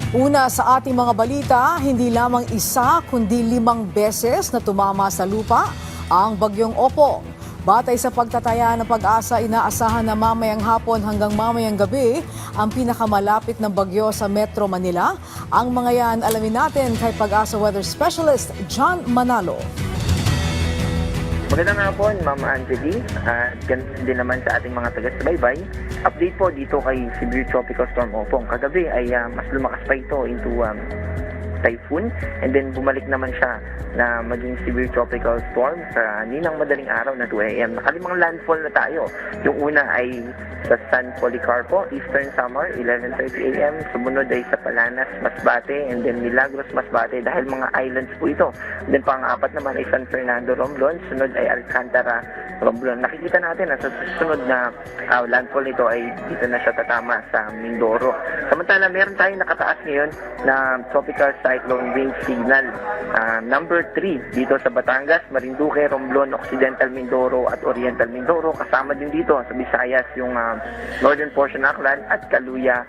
Una sa ating mga balita, hindi lamang isa kundi 5 beses na tumama sa lupa ang bagyong Opo. Batay sa pagtataya ng Pag-asa, inaasahan na mamayang hapon hanggang mamayang gabi ang pinakamalapit na bagyo sa Metro Manila. Ang mga yan alamin natin kay Pag-asa Weather Specialist John Manalo. Magandang hapon, Ma'am Angeli. At ganun din naman sa ating mga taga-subaybay. Update po dito kay Severe Tropical Storm Opong. Kagabi ay mas lumakas pa ito into typhoon, and then bumalik naman siya na maging severe tropical storm sa ninang madaling araw na 2 a.m. Nakalimang landfall na tayo. Yung una ay sa San Policarpo, Eastern Samar, 11:30 a.m. Sumunod ay sa Palanas, Masbate, and then Milagros, Masbate, dahil mga islands po ito. And then pang-apat naman ay San Fernando, Romblon. Sunod ay Alcantara, Romblon. Nakikita natin na sa susunod na landfall nito ay dito na siya tatama sa Mindoro. Samantala, meron tayong nakataas ngayon na tropical cyclone range signal number 3 dito sa Batangas, Marinduque, Romblon, Occidental Mindoro at Oriental Mindoro. Kasama din dito sa Visayas yung northern portion ng Aklan at Caluya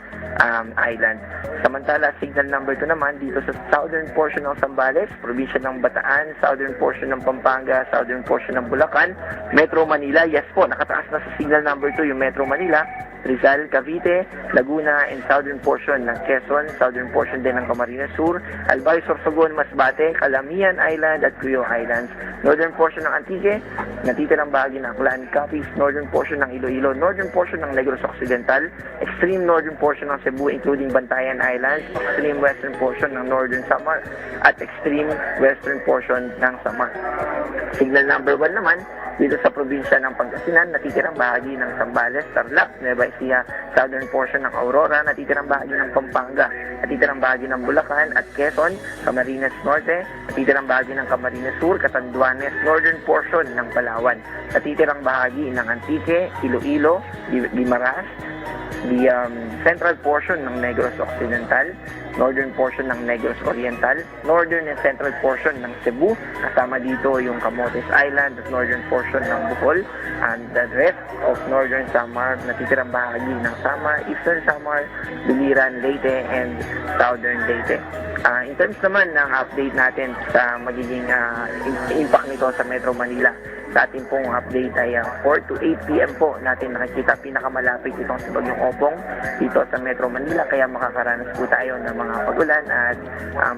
Island. Samantala, signal number 2 naman dito sa southern portion ng Zambales, probinsya ng Bataan, southern portion ng Pampanga, southern portion ng Bulacan, Metro Manila. Yes po, nakataas na sa signal number 2 yung Metro Manila, Rizal, Cavite, Laguna, and southern portion ng Quezon, southern portion din ng Camarines Sur, Albay, Sorsogon, Masbate, Calamian Island at Cuyo Islands, northern portion ng Antique, natitirang bahagi ng Aklan, Capiz, northern portion ng Iloilo, northern portion ng Negros Occidental, extreme northern portion ng Cebu including Bantayan Islands, extreme western portion ng Northern Samar at extreme western portion ng Samar. Signal number 1 naman dito sa probinsya ng Pangasinan, natitirang bahagi ng Zambales, Tarlac, Nueva Ecija, southern portion ng Aurora, natitirang bahagi ng Pampanga, natitirang bahagi ng Bulacan at Quezon, Camarines Norte, natitirang bahagi ng Camarines Sur, Catanduanes, northern portion ng Palawan, natitirang bahagi ng Antique, Iloilo, Guimaras, the central portion ng Negros Occidental, northern portion ng Negros Oriental, northern and central portion ng Cebu, kasama dito yung Camotes Island at northern portion ng Bohol, and the rest of northern Samar, natitirang bahagi ng Samar, eastern Samar, Biliran, Leyte, and southern Leyte. In terms naman ng update natin sa magiging impact nito sa Metro Manila, sa ating pong update ay 4 to 8 p.m. po natin nakikita pinakamalapit itong si Bagyong Opong dito sa Metro Manila, kaya makakaranas po tayo ng mga pag-ulan at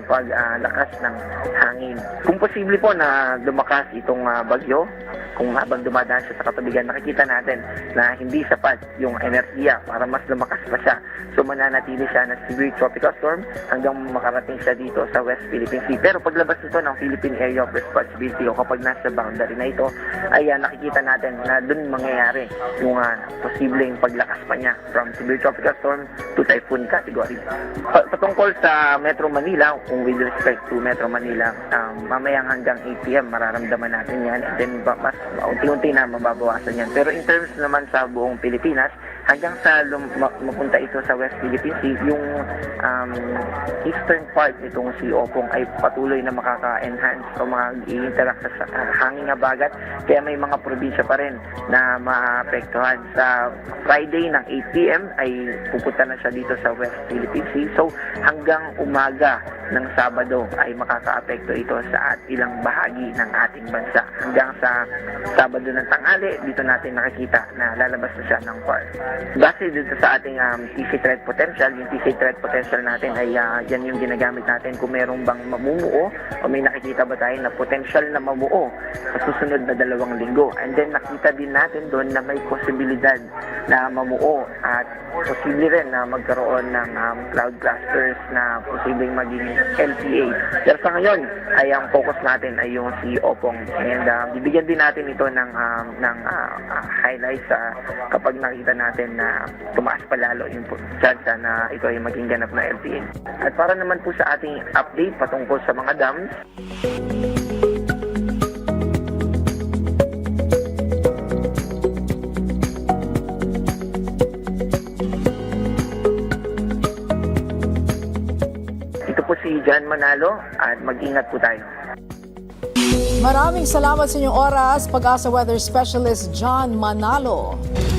paglakas ng hangin. Kung posible po na lumakas itong bagyo, kung habang dumadaan siya sa katubigan, nakikita natin na hindi sapat yung enerhiya para mas lumakas pa siya. So mananatili siya na severe tropical storm hanggang makarating siya dito sa West Philippine Sea. Pero paglabas nito ng Philippine Area of Responsibility o kapag nasa boundary na ito, ay nakikita natin na dun mangyayari yung posibleng paglakas pa niya from severe tropical storm to typhoon category. Patungkol sa Metro Manila, kung with respect to Metro Manila, mamayang hanggang 8 p.m. mararamdaman natin yan, and then mas unti-unti na mababawasan yan. Pero in terms naman sa buong Pilipinas, hanggang sa mapunta ito sa West Philippine Sea, yung eastern part nitong si Opong ay patuloy na makaka-enhance o mag-i-interact sa hangin na bagat, kaya may mga probinsya pa rin na maapektuhan. Sa Friday ng 8 p.m. ay pupunta na siya dito sa West Philippine Sea. So hanggang umaga ng Sabado ay makaka-apekto ito sa ilang bahagi ng ating bansa. Hanggang sa Sabado ng tanghali, dito natin nakikita na lalabas na siya ng far. Base dito sa ating TC threat potential, yung TC threat potential natin ay yan yung ginagamit natin kung merong bang mamumuo o may nakikita ba tayo na potential na mamuo sa susunod na 2 linggo. And then nakita din natin doon na may posibilidad na mamuo at posible rin na magkaroon ng cloud clusters na posibleng maging LPA. Pero sa ngayon ay ang focus natin ay yung si Opong, and bibigyan din natin ito ng highlights kapag nakita natin na tumaas pa lalo yung chance na ito ay maging ganap na LPA. At para naman po sa ating update patungkol sa mga dams, ito po si John Manalo at mag-ingat po tayo. Maraming salamat sa inyong oras, Pag-asa Weather Specialist John Manalo.